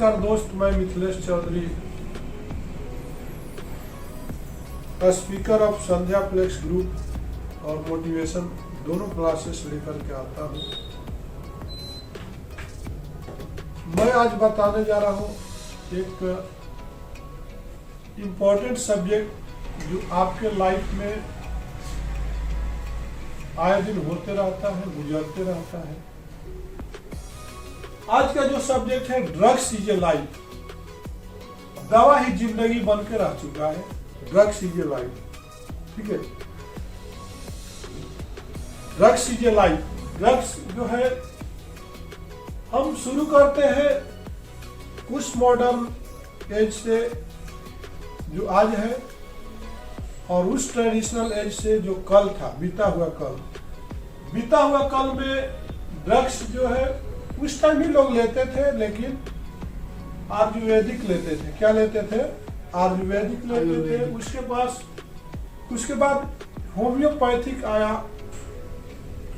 नमस्कार दोस्त, मैं Mithilesh Chaudhary, speaker of Sandhya Flex Group और मोटिवेशन दोनों क्लासेस लेकर के आता हूँ। मैं आज बताने जा रहा हूँ एक इम्पोर्टेंट सब्जेक्ट जो आपके लाइफ में आए दिन होते रहता है, गुजरते रहता है। आज का जो सब्जेक्ट है, ड्रग्स इज ए लाइफ। दवा ही जिंदगी बन के रह चुका है। ड्रग्स इज ए लाइफ, ठीक है। Drugs is a life. Drugs जो है, हम शुरू करते हैं कुछ मॉडर्न एज से जो आज है, और उस ट्रेडिशनल एज से जो कल था, बीता हुआ कल। बीता हुआ कल में ड्रग्स जो है उस टाइम ही लोग लेते थे, लेकिन आयुर्वेदिक लेते थे। क्या लेते थे? आयुर्वेदिक लेते थे। उसके बाद होम्योपैथिक आया,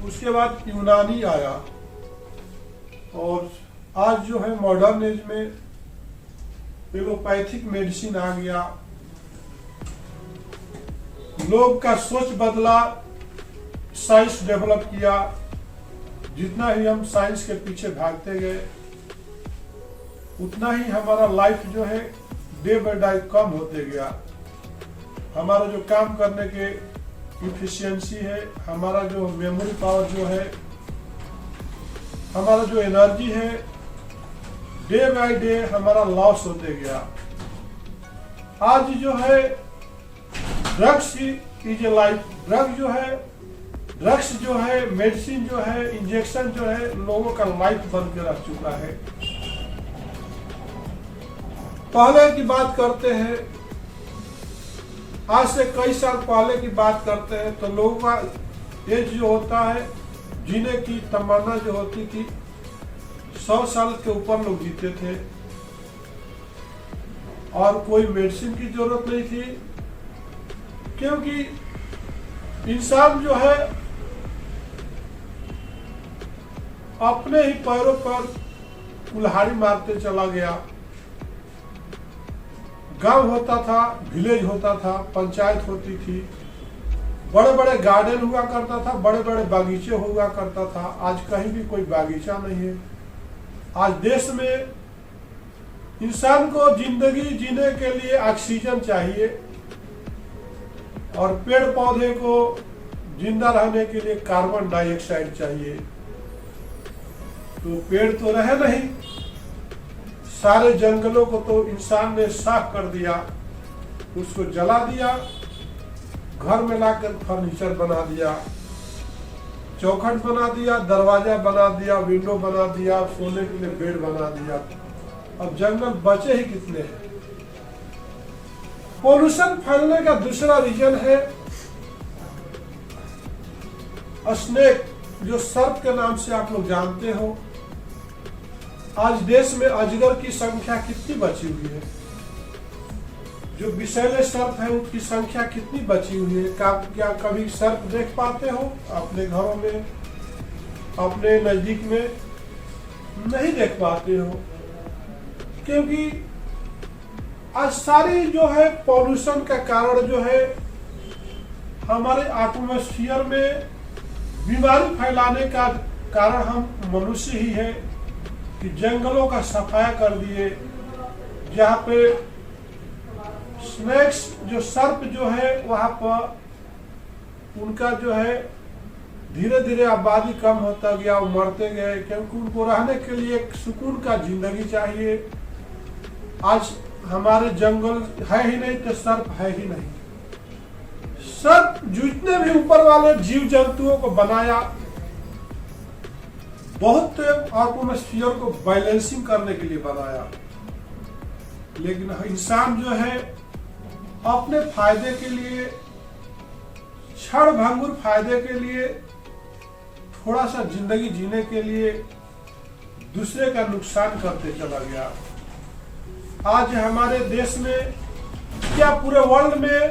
उसके बाद यूनानी आया, और आज जो है मॉडर्न एज में एलोपैथिक मेडिसिन आ गया। लोग का सोच बदला, साइंस डेवलप किया। जितना ही हम साइंस के पीछे भागते गए, उतना ही हमारा लाइफ जो है डे बाय डे कम होते गया। हमारा जो काम करने के इफिशियंसी है, हमारा जो मेमोरी पावर जो है, हमारा जो एनर्जी है, डे बाय डे हमारा लॉस होते गया। आज जो है drugs is a life. Drugs जो है, मेडिसिन जो है, इंजेक्शन जो है, लोगों का लाइफ बन के रह चुका है। पहले की बात करते हैं, आज से कई साल पहले की बात करते हैं, तो लोगों का एज जो होता है, जीने की तमन्ना जो होती थी, 100 साल के ऊपर लोग जीते थे, और कोई मेडिसिन की जरूरत नहीं थी, क्योंकि इंसान जो है अपने ही पैरों पर कुल्हाड़ी मारते चला गया। गांव होता था, विलेज होता था, पंचायत होती थी, बड़े बड़े गार्डन हुआ करता था, बड़े बड़े बागीचे हुआ करता था। आज कहीं भी कोई बागीचा नहीं है। आज देश में इंसान को जिंदगी जीने के लिए ऑक्सीजन चाहिए, और पेड़ पौधे को जिंदा रहने के लिए कार्बन डाइऑक्साइड चाहिए। तो पेड़ तो रहे नहीं, सारे जंगलों को तो इंसान ने साफ कर दिया, उसको जला दिया, घर में लाकर फर्नीचर बना दिया, चौखट बना दिया, दरवाजा बना दिया, विंडो बना दिया, सोने के लिए बेड बना दिया। अब जंगल बचे ही कितने हैं? पोल्यूशन फैलने का दूसरा रीजन है स्नेक, जो सर्प के नाम से आप लोग जानते हो। आज देश में अजगर की संख्या कितनी बची हुई है? जो विषैले सर्प है उनकी संख्या कितनी बची हुई है? क्या कभी सर्प देख पाते हो अपने घरों में, अपने नजदीक में? नहीं देख पाते हो, क्योंकि आज सारी जो है पॉल्यूशन का कारण जो है, हमारे एटमॉस्फेयर में बीमारी फैलाने का कारण हम मनुष्य ही है, कि जंगलों का सफाया कर दिए, जहाँ पे स्नेक्स जो सर्प जो है, वहाँ पर उनका जो है धीरे धीरे आबादी कम होता गया, वो मरते गए, क्योंकि उनको रहने के लिए एक सुकून का जिंदगी चाहिए। आज हमारे जंगल है ही नहीं, तो सर्प है ही नहीं। सर्प जितने भी ऊपर वाले जीव जंतुओं को बनाया, बहुत एटमॉस्फेयर को बैलेंसिंग करने के लिए बनाया, लेकिन इंसान जो है अपने फायदे के लिए, क्षण भंगुर फायदे के लिए, थोड़ा सा जिंदगी जीने के लिए दूसरे का नुकसान करते चला गया। आज हमारे देश में, क्या पूरे वर्ल्ड में,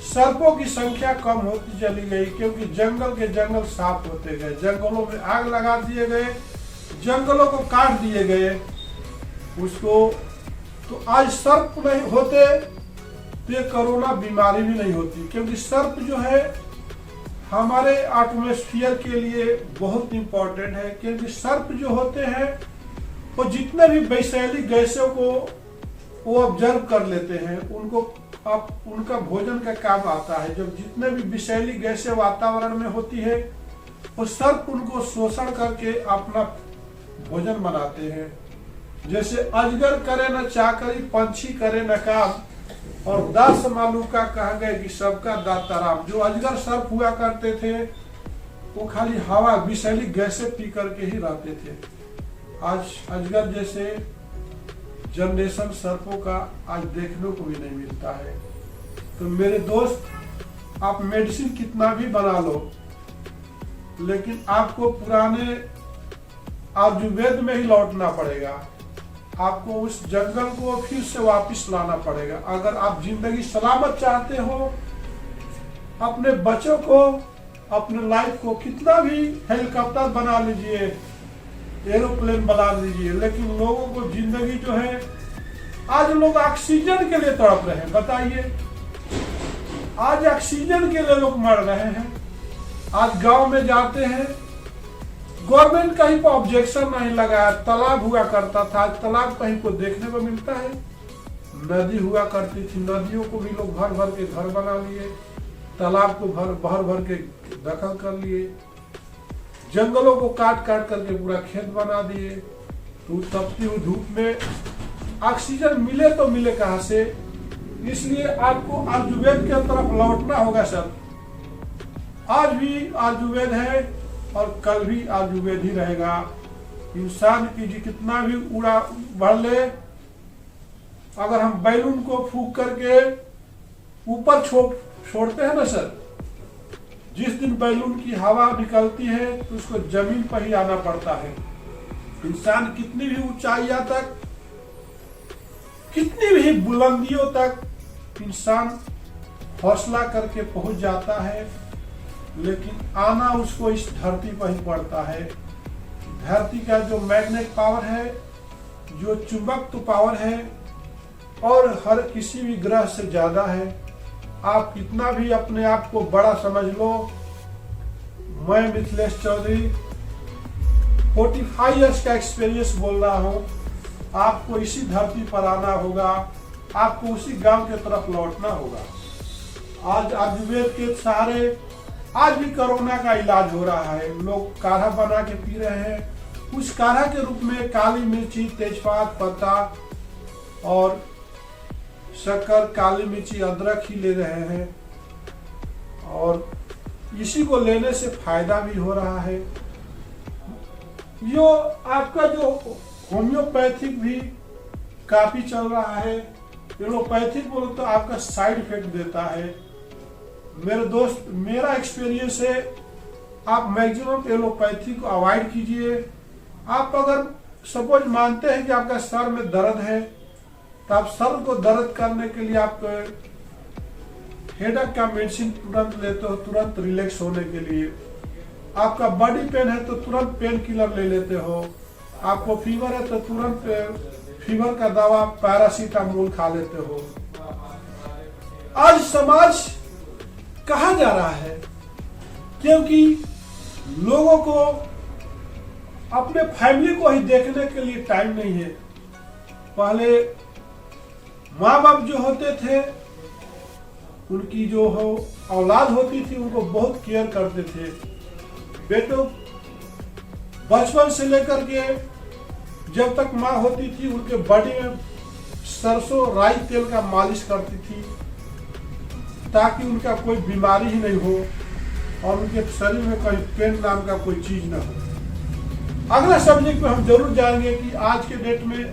सर्पों की संख्या कम होती चली गई, क्योंकि जंगल के जंगल साफ होते गए, जंगलों में आग लगा दिए गए, जंगलों को काट दिए गए, उसको, तो आज सर्प नहीं होते तो ये कोरोना बीमारी भी नहीं होती, क्योंकि सर्प जो है हमारे एटमॉस्फेयर के लिए बहुत इंपॉर्टेंट है। क्योंकि सर्प जो होते हैं वो जितने भी विषैली गैसों को वो ऑब्जर्व कर लेते हैं, उनको अब उनका भोजन का काम आता है। जब जितने भी विषैली गैसें वातावरण में होती है वो सर्प उनको शोषण करके अपना भोजन बनाते हैं। जैसे अजगर करे न चाकरी, पंछी करे न काम, और दास मालूका कहा गए कि सबका दाता राम। जो अजगर सर्प हुआ करते थे वो खाली हवा विषैली गैसें पी करके ही रहते थे। आज अजगर जैसे जनरेशन सर्पों का आज देखने को भी नहीं मिलता है। तो मेरे दोस्त, आप मेडिसिन कितना भी बना लो, लेकिन आपको पुराने आयुर्वेद में ही लौटना पड़ेगा। आपको उस जंगल को फिर से वापस लाना पड़ेगा। अगर आप जिंदगी सलामत चाहते हो, अपने बच्चों को, अपने लाइफ को कितना भी हेलीकॉप्टर बना लीजिए, एरोप्लेन बना लीजिए, लेकिन लोगों को जिंदगी जो है, आज लोग ऑक्सीजन के लिए तड़प रहे हैं। बताइए, आज ऑक्सीजन के लिए लोग मर रहे हैं। आज गांव में जाते हैं, गवर्नमेंट कहीं पर ऑब्जेक्शन नहीं लगाया। तालाब हुआ करता था, आज तालाब कहीं को देखने को मिलता है। नदी हुआ करती थी, नदियों को भी लोग भर भर के घर बना लिए, तालाब को भर भर के दखल कर लिए, जंगलों को काट काट करके पूरा खेत बना दिए। तो तपती हुई धूप में ऑक्सीजन मिले तो मिले कहां से? इसलिए आपको आयुर्वेद की तरफ लौटना होगा सर। आज भी आयुर्वेद है और कल भी आयुर्वेद ही रहेगा। इंसान की जी कितना भी उड़ा बढ़ ले, अगर हम बैलून को फूंक करके ऊपर छोड़ते हैं ना सर, जिस दिन बैलून की हवा निकलती है तो उसको जमीन पर ही आना पड़ता है। इंसान कितनी भी ऊंचाइयां तक, कितनी भी बुलंदियों तक इंसान हौसला करके पहुंच जाता है, लेकिन आना उसको इस धरती पर ही पड़ता है। धरती का जो मैग्नेट पावर है, जो चुंबकत्व पावर है, और हर किसी भी ग्रह से ज्यादा है। आप कितना भी अपने आप को बड़ा समझ लो, मैं मिथिलेश चौधरी 45 इयर्स का एक्सपीरियंस बोल रहा हूं। आपको इसी धरती पर आना होगा, आपको उसी गांव की तरफ लौटना होगा। आज आयुर्वेद के सहारे आज भी कोरोना का इलाज हो रहा है। लोग काढ़ा बना के पी रहे हैं। उस काढ़ा के रूप में काली मिर्ची, तेजपात, पत्ता और शक्कर, काली मिर्ची, अदरक ही ले रहे हैं, और इसी को लेने से फायदा भी हो रहा है। यो आपका जो होम्योपैथिक भी काफी चल रहा है। एलोपैथिक बोलो तो आपका साइड इफेक्ट देता है। मेरे दोस्त, मेरा एक्सपीरियंस है, आप मैक्सिमम एलोपैथी को अवॉइड कीजिए। आप अगर सपोज मानते हैं कि आपका सर में दर्द है, तो आप सर को दर्द करने के लिए आप हेडेक का मेडिसिन तुरंत लेते हो, तुरंत रिलैक्स होने के लिए। आपका बॉडी पेन है तो तुरंत पेन किलर ले लेते हो। आपको फीवर है तो तुरंत फीवर का दवा पैरासीटामोल खा लेते हो। आज समाज कहा जा रहा है, क्योंकि लोगों को अपने फैमिली को ही देखने के लिए टाइम नहीं है। पहले माँ बाप जो होते थे, उनकी जो औलाद होती थी उनको बहुत केयर करते थे। बेटों, बचपन से लेकर के जब तक माँ होती थी उनके बॉडी में सरसों राई तेल का मालिश करती थी, ताकि उनका कोई बीमारी ही नहीं हो और उनके शरीर में कोई पेन नाम का कोई चीज ना हो। अगला सब्जेक्ट पे हम जरूर जाएंगे कि आज के डेट में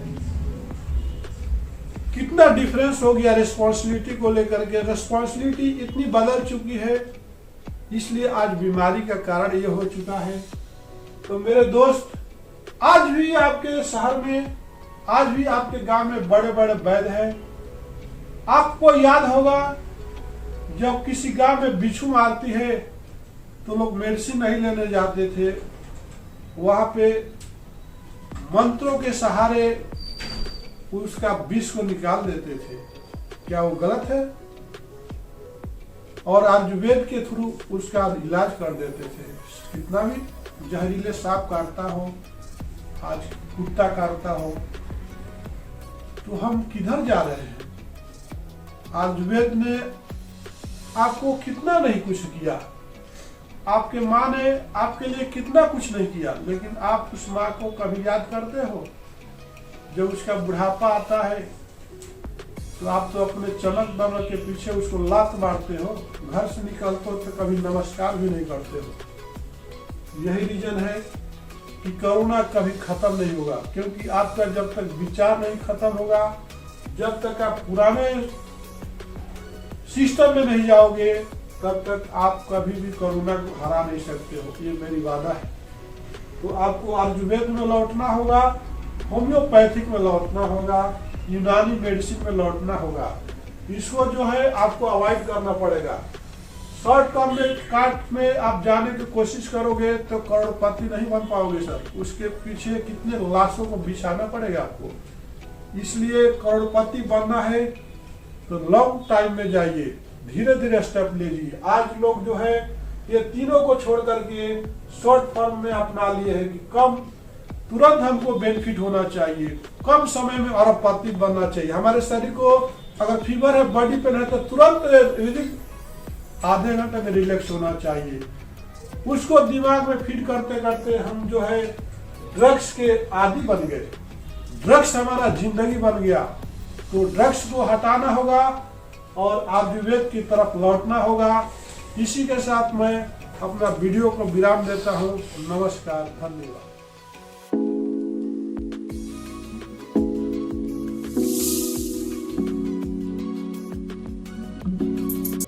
कितना डिफरेंस हो गया रिस्पॉन्सिबिलिटी को लेकर के। रिस्पॉन्सिबिलिटी इतनी बदल चुकी है, इसलिए आज बीमारी का कारण ये हो चुका है। तो मेरे दोस्त, आज भी आपके शहर में, आज भी आपके गांव में बड़े बड़े वैद्य हैं। आपको याद होगा जब किसी गांव में बिच्छू मारती है तो लोग मेडिसिन नहीं लेने जाते थे, वहां पे मंत्रों के सहारे उसका विष को निकाल देते थे। क्या वो गलत है? और आयुर्वेद के थ्रू उसका इलाज कर देते थे। कितना भी जहरीले सांप काटता हो, आज कुत्ता काटता हो, तो हम किधर जा रहे हैं? आयुर्वेद ने आपको कितना नहीं कुछ किया, आपके माँ ने आपके लिए कितना कुछ नहीं किया, लेकिन आप उस माँ को कभी याद करते हो? जब उसका बुढ़ापा आता है तो आप तो अपने चमक दमक के पीछे उसको लात मारते हो, घर से निकलते हो तो कभी नमस्कार भी नहीं करते हो। यही रीजन है कि कोरोना कभी खत्म नहीं होगा, क्योंकि आपका जब तक विचार नहीं खत्म होगा, जब तक आप पुराने सिस्टम में नहीं जाओगे, तब तक आप कभी भी कोरोना को हरा नहीं सकते हो। ये मेरी वादा है। तो आपको आयुर्वेद में लौटना होगा, होम्योपैथिक में लौटना होगा, यूनानी मेडिसिन में लौटना होगा। इसको जो है आपको अवॉइड करना पड़ेगा। शॉर्ट टर्म में काट में आप जाने की कोशिश करोगे तो करोड़पति नहीं बन पाओगे सर। उसके पीछे कितने लाशों को बिछाना पड़ेगा आपको। इसलिए करोड़पति बनना है तो लॉन्ग टाइम में जाइए, धीरे धीरे स्टेप लीजिए। आज लोग जो है ये तीनों को छोड़ करके शॉर्ट टर्म में अपना लिए है कि कम तुरंत हमको बेनिफिट होना चाहिए, कम समय में अरबपति बनना चाहिए। हमारे शरीर को अगर फीवर है, बॉडी पेन है, तो तुरंत आधे घंटे में रिलैक्स होना चाहिए। उसको दिमाग में फिट करते करते हम जो है ड्रग्स के आदी बन गए। ड्रग्स हमारा जिंदगी बन गया। तो ड्रग्स को हटाना होगा और आयुर्वेद की तरफ लौटना होगा। इसी के साथ मैं अपना वीडियो को विराम देता हूँ। नमस्कार, धन्यवाद।